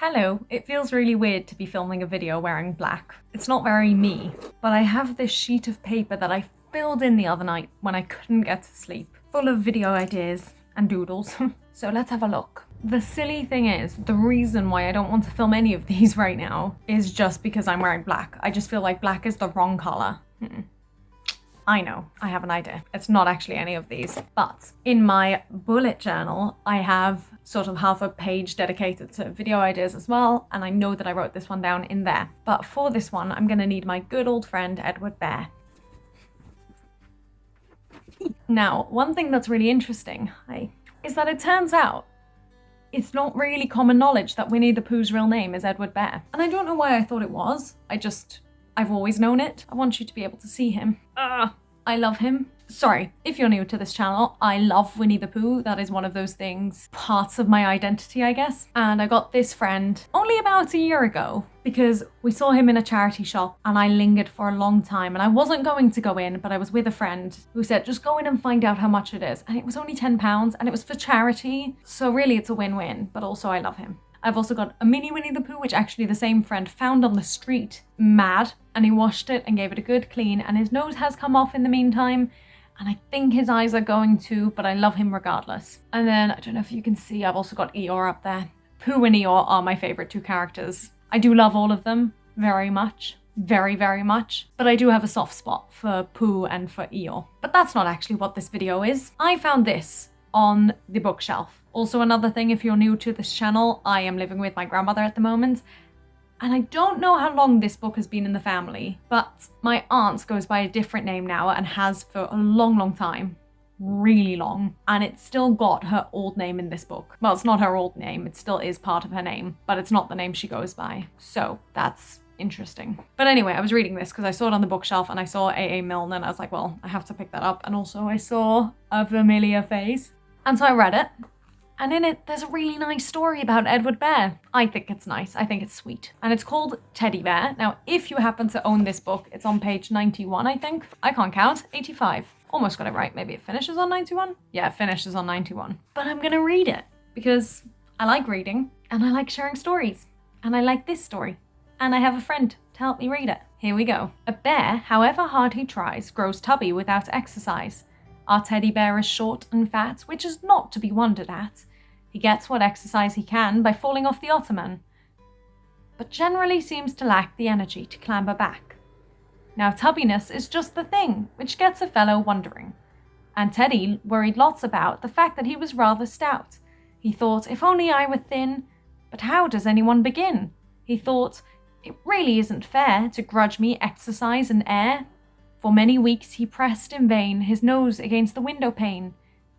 Hello, it feels really weird to be filming a video wearing black. It's not very me, but I have this sheet of paper that I filled in the other night when I couldn't get to sleep, full of video ideas and doodles. So let's have a look. The silly thing is, the reason why I don't want to film any of these right now is just because I'm wearing black. I just feel like black is the wrong color. I know, I have an idea. It's not actually any of these, but in my bullet journal, I have sort of half a page dedicated to video ideas as well, and I know that I wrote this one down in there. But for this one, I'm gonna need my good old friend, Edward Bear. Now, one thing that's really interesting, is that it turns out it's not really common knowledge that Winnie the Pooh's real name is Edward Bear. And I don't know why I thought it was. I've always known it. I want you to be able to see him. I love him. Sorry, if you're new to this channel, I love Winnie the Pooh. That is one of those things, parts of my identity, I guess. And I got this friend only about a year ago because we saw him in a charity shop and I lingered for a long time and I wasn't going to go in, but I was with a friend who said, just go in and find out how much it is. And it was only £10 and it was for charity. So really it's a win-win, but also I love him. I've also got a mini Winnie the Pooh, which actually the same friend found on the street, mad, and he washed it and gave it a good clean, and his nose has come off in the meantime, and I think his eyes are going too, but I love him regardless. And then, I don't know if you can see, I've also got Eeyore up there. Pooh and Eeyore are my favourite two characters. I do love all of them very much. Very, very much. But I do have a soft spot for Pooh and for Eeyore. But that's not actually what this video is. I found this on the bookshelf. Also another thing, if you're new to this channel, I am living with my grandmother at the moment. And I don't know how long this book has been in the family, but my aunt goes by a different name now and has for a long, long time. Really long. And it's still got her old name in this book. Well, it's not her old name, it still is part of her name, but it's not the name she goes by. So that's interesting. But anyway, I was reading this because I saw it on the bookshelf and I saw A.A. Milne and I was like, well, I have to pick that up. And also I saw A Familiar Face. And so I read it. And in it, there's a really nice story about Edward Bear. I think it's nice. I think it's sweet. And it's called Teddy Bear. Now, if you happen to own this book, it's on page 91, I think. I can't count. 85. Almost got it right. Maybe it finishes on 91? Yeah, it finishes on 91. But I'm gonna read it because I like reading and I like sharing stories. And I like this story. And I have a friend to help me read it. Here we go. A bear, however hard he tries, grows tubby without exercise. Our teddy bear is short and fat, which is not to be wondered at. He gets what exercise he can by falling off the ottoman, but generally seems to lack the energy to clamber back. Now tubbiness is just the thing, which gets a fellow wondering. And Teddy worried lots about the fact that he was rather stout. He thought, if only I were thin, but how does anyone begin? He thought, it really isn't fair to grudge me exercise and air. For many weeks he pressed in vain his nose against the window pane,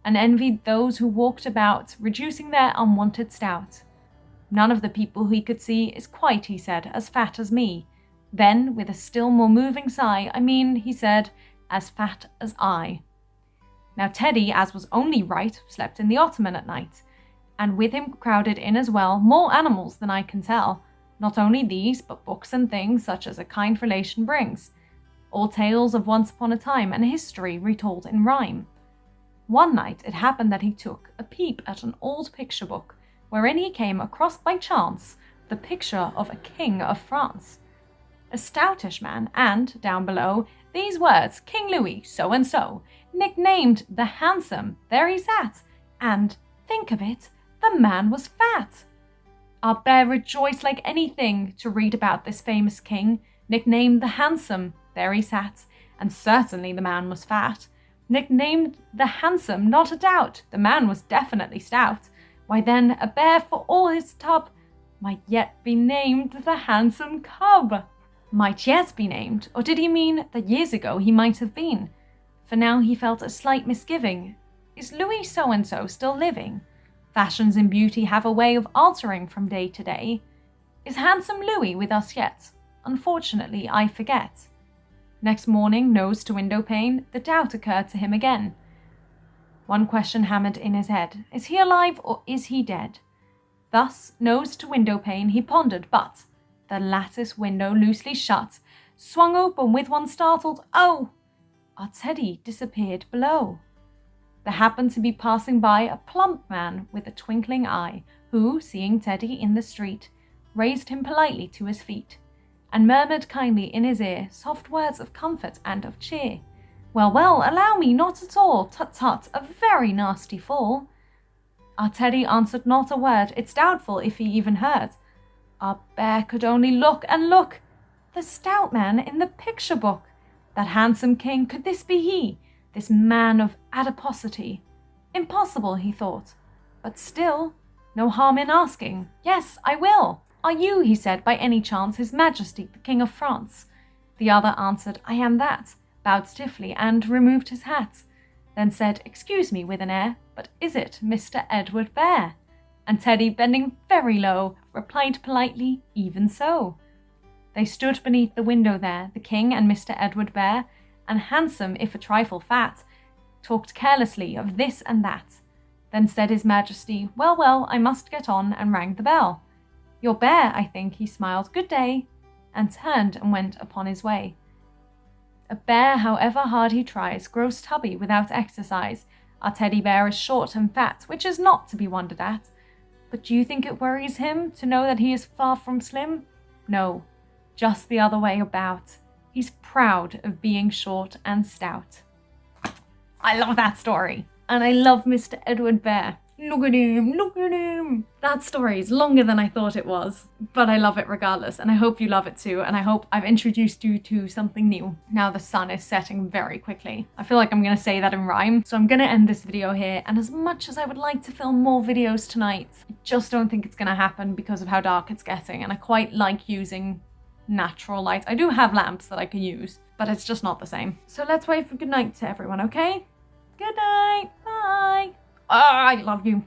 and envied those who walked about, reducing their unwanted stout. None of the people he could see is quite, he said, as fat as me. Then, with a still more moving sigh, he said, as fat as I. Now Teddy, as was only right, slept in the ottoman at night, and with him crowded in as well more animals than I can tell. Not only these, but books and things such as a kind relation brings. All tales of once upon a time and history retold in rhyme. One night it happened that he took a peep at an old picture book, wherein he came across by chance the picture of a king of France. A stoutish man, and, down below, these words, King Louis, so-and-so, nicknamed the Handsome, there he sat, and, think of it, the man was fat. Our bear rejoiced like anything to read about this famous king, nicknamed the Handsome, there he sat, and certainly the man was fat. Nicknamed the Handsome, not a doubt, the man was definitely stout. Why then, a bear for all his tub might yet be named the Handsome Cub. Might yet be named, or did he mean that years ago he might have been? For now he felt a slight misgiving. Is Louis so-and-so still living? Fashions in beauty have a way of altering from day to day. Is handsome Louis with us yet? Unfortunately, I forget. Next morning, nose to window pane, the doubt occurred to him again. One question hammered in his head. Is he alive or is he dead? Thus, nose to window pane, he pondered, but the lattice window loosely shut, swung open with one startled, oh! Our Teddy disappeared below. There happened to be passing by a plump man with a twinkling eye, who, seeing Teddy in the street, raised him politely to his feet, and murmured kindly in his ear soft words of comfort and of cheer. Well, well, allow me, not at all, tut-tut, a very nasty fall. Our Teddy answered not a word, it's doubtful if he even heard. Our bear could only look and look, the stout man in the picture book. That handsome king, could this be he, this man of adiposity? Impossible, he thought, but still, no harm in asking. Yes, I will. Are you, he said, by any chance his Majesty, the King of France? The other answered, I am that, bowed stiffly, and removed his hat. Then said, excuse me, with an air, but is it Mr. Edward Bear? And Teddy, bending very low, replied politely, even so. They stood beneath the window there, the king and Mr. Edward Bear, and handsome, if a trifle fat, talked carelessly of this and that. Then said his Majesty, well, well, I must get on, and rang the bell. Your bear, I think, he smiled, good day, and turned and went upon his way. A bear, however hard he tries, grows tubby without exercise. Our teddy bear is short and fat, which is not to be wondered at. But do you think it worries him to know that he is far from slim? No, just the other way about. He's proud of being short and stout. I love that story. And I love Mr. Edward Bear. Look at him, look at him. That story is longer than I thought it was, but I love it regardless, and I hope you love it too, and I hope I've introduced you to something new. Now the sun is setting very quickly. I feel like I'm gonna say that in rhyme, so I'm gonna end this video here, and as much as I would like to film more videos tonight, I just don't think it's gonna happen because of how dark it's getting, and I quite like using natural light. I do have lamps that I can use, but it's just not the same. So let's wave for good night to everyone, okay? Good night, bye. I love you.